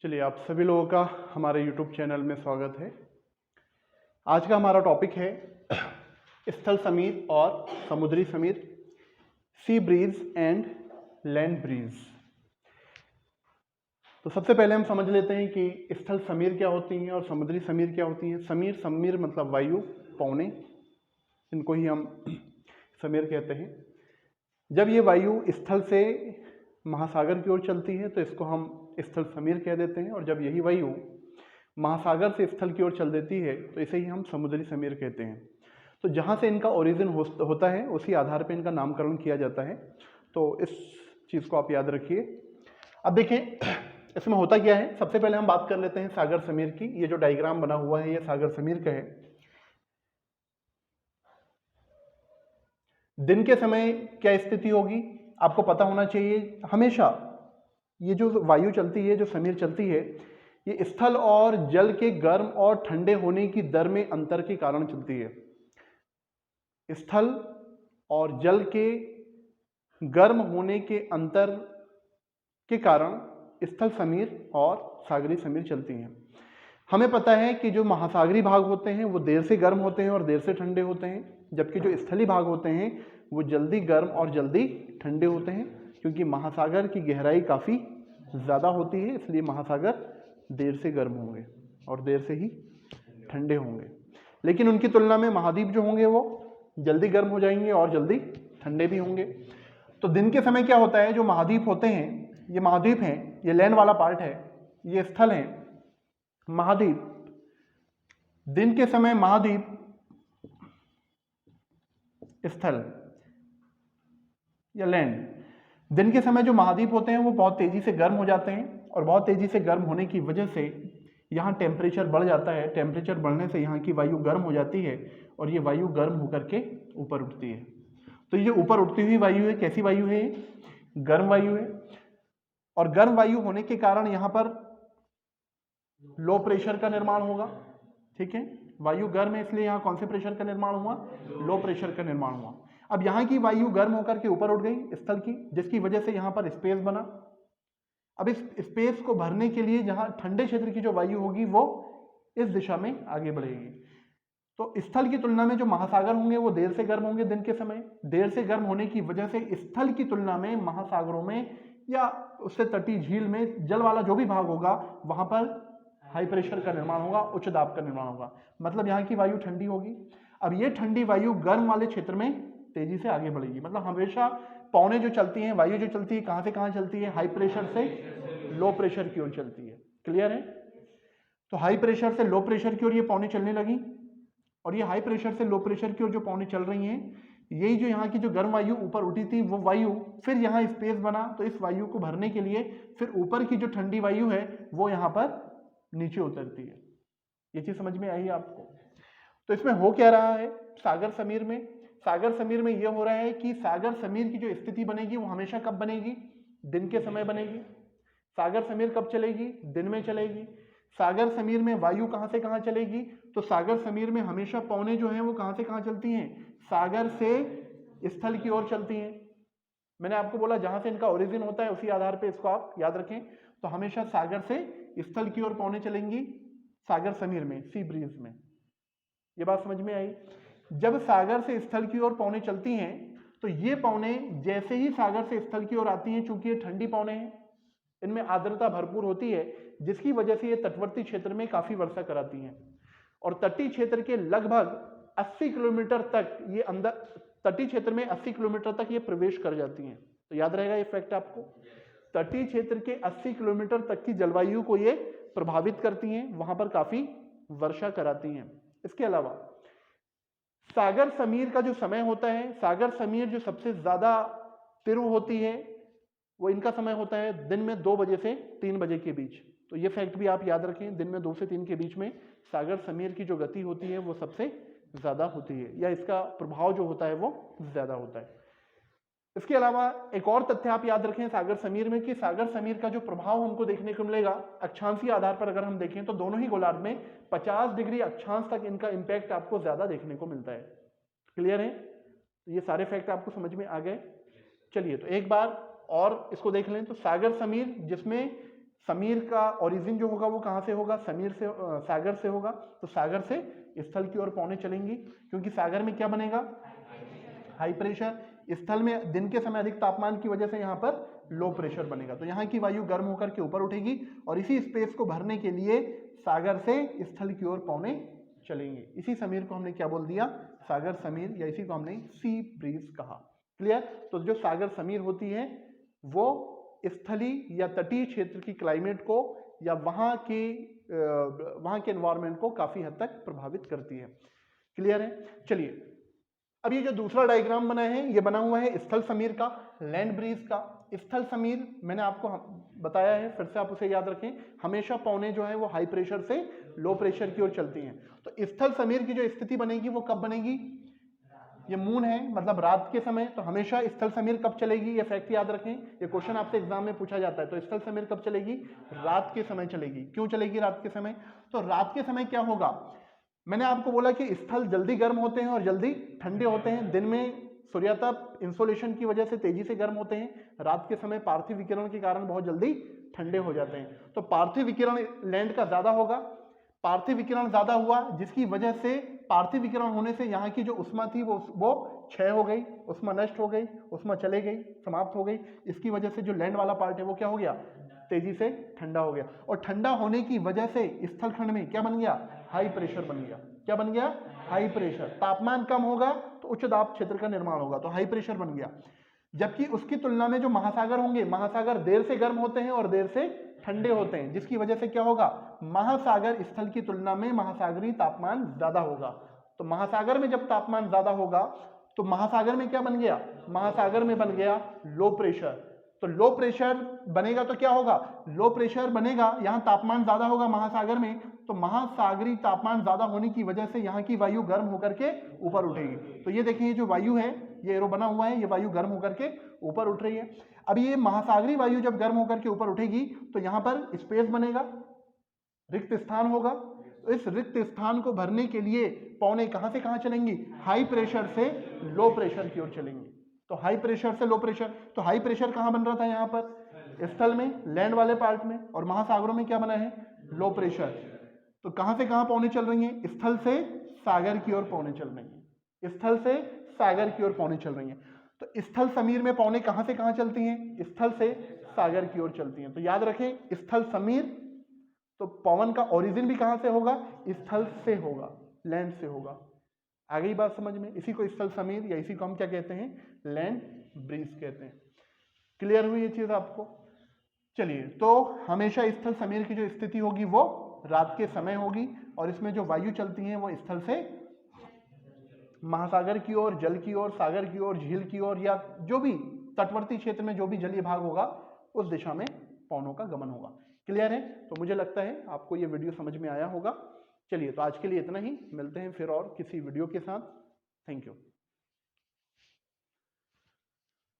चलिए, आप सभी लोगों का हमारे YouTube चैनल में स्वागत है। आज का हमारा टॉपिक है स्थल समीर और समुद्री Sameer, sea breeze and land breeze. तो सबसे पहले हम समझ लेते हैं कि स्थल समीर क्या होती हैं और समुद्री समीर क्या होती हैं। समीर मतलब वायु, पवने, इनको ही हम समीर कहते हैं। जब ये वायु स्थल से महासागर की ओर चलती है तो इसको हम स्थल समीर कह देते हैं, और जब यही वायु महासागर से स्थल की ओर चल देती है तो इसे ही हम समुद्री समीर कहते हैं। तो जहाँ से इनका ओरिजिन होता है उसी आधार पर इनका नामकरण किया जाता है। तो इस चीज़ को आप याद रखिए। अब देखें इसमें होता क्या है। सबसे पहले हम बात कर लेते हैं सागर समीर की। ये जो डायग्राम बना हुआ है ये सागर समीर का है। दिन के समय क्या स्थिति होगी आपको पता होना चाहिए। हमेशा ये जो वायु चलती है, जो समीर चलती है, ये स्थल और जल के गर्म और ठंडे होने की दर में अंतर के कारण चलती है। स्थल और जल के गर्म होने के अंतर के कारण स्थल समीर और सागरी समीर चलती हैं। हमें पता है कि जो महासागरी भाग होते हैं वो देर से गर्म होते हैं और देर से ठंडे होते हैं, जबकि जो स्थलीय भाग होते हैं वो जल्दी गर्म और जल्दी ठंडे होते हैं, क्योंकि महासागर की गहराई काफ़ी ज़्यादा होती है, इसलिए महासागर देर से गर्म होंगे और देर से ही ठंडे होंगे। लेकिन उनकी तुलना में महाद्वीप जो होंगे वो जल्दी गर्म हो जाएंगे और जल्दी ठंडे भी होंगे। तो दिन के समय क्या होता है, जो महाद्वीप होते हैं, ये महाद्वीप हैं, ये लैंड वाला पार्ट है, ये स्थल है। महाद्वीप दिन के समय, महाद्वीप स्थल या लैंड, दिन के समय जो महाद्वीप होते हैं वो बहुत तेजी से गर्म हो जाते हैं, और बहुत तेजी से गर्म होने की वजह से यहाँ टेम्परेचर बढ़ जाता है। टेम्परेचर बढ़ने से यहाँ की वायु गर्म हो जाती है और ये वायु गर्म होकर के ऊपर उठती है। तो ये ऊपर उठती हुई वायु है, कैसी वायु है, गर्म वायु है। और गर्म वायु होने के कारण यहाँ पर लो प्रेशर का निर्माण होगा। ठीक है, वायु गर्म है इसलिए यहाँ कौन से प्रेशर का निर्माण हुआ, लो प्रेशर का निर्माण हुआ। अब यहाँ की वायु गर्म होकर के ऊपर उठ गई स्थल की, जिसकी वजह से यहाँ पर स्पेस बना। अब इस स्पेस को भरने के लिए जहाँ ठंडे क्षेत्र की जो वायु होगी वो इस दिशा में आगे बढ़ेगी। तो स्थल की तुलना में जो महासागर होंगे वो देर से गर्म होंगे दिन के समय। देर से गर्म होने की वजह से स्थल की तुलना में महासागरों में या उससे तटीय झील में जल वाला जो भी भाग होगा वहां पर हाई प्रेशर का निर्माण होगा, उच्च दाब का निर्माण होगा। मतलब यहाँ की वायु ठंडी होगी। अब ये ठंडी वायु गर्म वाले क्षेत्र में तेजी से आगे बढ़ेगी। मतलब हमेशा पौने जो चलती हैं, वायु जो चलती है कहाँ से कहाँ चलती है, हाई प्रेशर से लो प्रेशर की ओर चलती है। क्लियर है। तो हाई प्रेशर से लो प्रेशर की ओर ये पौने चलने लगी, और ये हाई प्रेशर से लो प्रेशर की ओर जो पौने चल रही हैं, यही जो यहाँ की जो गर्म वायु ऊपर उठी थी वो वायु फिर यहाँ स्पेस बना, तो इस वायु को भरने के लिए फिर ऊपर की जो ठंडी वायु है वो यहाँ पर नीचे उतरती है। ये चीज समझ में आई आपको। तो इसमें हो क्या रहा है सागर समीर में, सागर समीर में यह हो रहा है कि सागर समीर की जो स्थिति बनेगी वो हमेशा कब बनेगी, दिन के समय बनेगी। सागर समीर कब चलेगी, दिन में चलेगी। सागर समीर में वायु कहां से कहां चलेगी, तो सागर समीर में हमेशा पौने जो हैं वो कहां से कहां चलती हैं, सागर से स्थल की ओर चलती हैं। मैंने आपको बोला जहां से इनका ओरिजिन होता है उसी आधार पे इसको आप याद रखें। तो हमेशा सागर से स्थल की ओर पौने चलेंगी सागर समीर में, सी ब्रीज में। ये बात समझ में आई। जब सागर से स्थल की ओर पौने चलती हैं तो ये पौने जैसे ही सागर से स्थल की ओर आती हैं, चूंकि ये ठंडी पौने हैं, इनमें आर्द्रता भरपूर होती है, जिसकी वजह से ये तटवर्ती क्षेत्र में काफी वर्षा कराती हैं। और तटीय क्षेत्र के लगभग 80 किलोमीटर तक ये अंदर, तटीय क्षेत्र में 80 किलोमीटर तक ये प्रवेश कर जाती हैं। तो याद रहेगा ये फैक्ट आपको। तटीय क्षेत्र के 80 किलोमीटर तक की जलवायु को ये प्रभावित करती हैं, वहां पर काफी वर्षा कराती हैं। इसके अलावा सागर समीर का जो समय होता है, सागर समीर जो सबसे ज्यादा तीव्र होती है वो इनका समय होता है दिन में 2 बजे से 3 बजे के बीच। तो ये फैक्ट भी आप याद रखें, दिन में 2 से 3 के बीच में सागर समीर की जो गति होती है वो सबसे ज्यादा होती है, या इसका प्रभाव जो होता है वो ज्यादा होता है। इसके अलावा एक और तथ्य आप याद रखें सागर समीर में, कि सागर समीर का जो प्रभाव हमको देखने को मिलेगा अक्षांशीय आधार पर अगर हम देखें तो दोनों ही गोलार्ध में 50 डिग्री अक्षांश तक इनका इंपैक्ट आपको ज्यादा देखने को मिलता है। क्लियर है। तो ये सारे फैक्ट आपको समझ में आ गए। चलिए तो एक बार और इसको देख लें। तो सागर समीर जिसमें समीर का ओरिजिन जो होगा वो कहाँ से होगा, समीर से, सागर से होगा। तो सागर से स्थल की ओर पौने चलेंगी, क्योंकि सागर में क्या बनेगा, हाई प्रेशर। स्थल में दिन के समय अधिक तापमान की वजह से यहाँ पर लो प्रेशर बनेगा, तो यहाँ की वायु गर्म होकर के ऊपर उठेगी और इसी स्पेस को भरने के लिए सागर से स्थल की ओर पौने चलेंगे। इसी समीर को हमने क्या बोल दिया, सागर समीर, या इसी को हमने सी ब्रीज कहा। क्लियर। तो जो सागर समीर होती है वो स्थलीय या तटीय क्षेत्र की क्लाइमेट को या वहाँ के एनवायरनमेंट को काफी हद तक प्रभावित करती है। क्लियर है। चलिए, अब ये जो दूसरा डायग्राम बना है ये बना हुआ है स्थल समीर का, लैंड ब्रीज का। स्थल समीर मैंने आपको बताया है, फिर से आप उसे याद रखें, हमेशा पौने जो है वो हाई प्रेशर से लो प्रेशर की ओर चलती हैं। तो स्थल समीर की जो स्थिति बनेगी वो कब बनेगी, ये मून है मतलब रात के समय, तो हमेशा स्थल समीर कब चलेगी, ये फैक्ट याद रखें, ये क्वेश्चन आपसे एग्जाम में पूछा जाता है। तो स्थल समीर कब चलेगी, रात के समय चलेगी। क्यों चलेगी रात के समय, तो रात के समय क्या होगा, मैंने आपको बोला कि स्थल जल्दी गर्म होते हैं और जल्दी ठंडे होते हैं। दिन में सूर्यातप इंसोलेशन की वजह से तेजी से गर्म होते हैं, रात के समय पार्थिव विकिरण के कारण बहुत जल्दी ठंडे हो जाते हैं। तो पार्थिव विकिरण लैंड का ज्यादा होगा, पार्थिव विकिरण ज्यादा हुआ जिसकी वजह से पार्थिव विकिरण होने से यहाँ की जो उष्मा थी वो क्षय हो गई, उष्मा नष्ट हो गई, उष्मा चले गई, समाप्त हो गई। इसकी वजह से जो लैंड वाला पार्ट है वो क्या हो गया, तेजी से ठंडा हो गया। और ठंडा होने की वजह से स्थल खंड में क्या बन गया, हाई प्रेशर बन गया। क्या बन गया, हाई प्रेशर। तापमान कम होगा तो उच्च दाब क्षेत्र का निर्माण होगा, तो हाई प्रेशर बन गया। जबकि उसकी तुलना में जो महासागर होंगे, महासागर देर से गर्म होते हैं और देर से ठंडे होते हैं, जिसकी वजह से क्या होगा, महासागर स्थल की तुलना में महासागरीय तापमान ज्यादा होगा। तो महासागर में जब तापमान ज्यादा होगा तो महासागर में क्या बन गया, महासागर में बन गया लो प्रेशर। तो लो प्रेशर बनेगा तो क्या होगा, लो प्रेशर बनेगा, यहाँ तापमान ज्यादा होगा महासागर में, तो महासागरीय तापमान ज्यादा होने की वजह से यहाँ की वायु गर्म होकर के ऊपर उठेगी। तो ये देखिए, ये जो वायु है, ये एरो बना हुआ है, ये वायु गर्म होकर के ऊपर उठ रही है। अब ये महासागरीय वायु जब गर्म होकर के ऊपर उठेगी तो यहाँ पर स्पेस बनेगा, रिक्त स्थान होगा। तो इस रिक्त स्थान को भरने के लिए पौने कहां से कहां चलेंगी, हाई प्रेशर से लो प्रेशर की ओर चलेंगी। तो हाई प्रेशर से लो प्रेशर, तो हाई प्रेशर कहां बन रहा था, यहां पर स्थल में, लैंड वाले पार्ट में, और महासागरों में क्या बना है, लो प्रेशर। तो कहां से कहां पौने चल रही हैं, स्थल से सागर की ओर पौने चल रही हैं, स्थल से सागर की ओर पौने चल रही हैं। तो स्थल समीर में पौने कहां से कहां चलती हैं, स्थल से सागर की ओर चलती हैं। तो याद रखें, स्थल समीर, तो पवन का ओरिजिन भी कहां से होगा, स्थल से होगा, लैंड से होगा। आ गई बात समझ में। इसी को स्थल समीर या इसी को हम क्या कहते हैं, लैंड ब्रीज कहते हैं। क्लियर हुई ये चीज आपको। चलिए, तो हमेशा स्थल समीर की जो स्थिति होगी वो रात के समय होगी, और इसमें जो वायु चलती है वो स्थल से महासागर की ओर, जल की ओर, सागर की ओर, झील की ओर, या जो भी तटवर्ती क्षेत्र में जो भी जलीय भाग होगा उस दिशा में पवनों का गमन होगा। क्लियर है। तो मुझे लगता है आपको ये वीडियो समझ में आया होगा। चलिए, तो आज के लिए इतना ही, मिलते हैं फिर और किसी वीडियो के साथ। Thank you.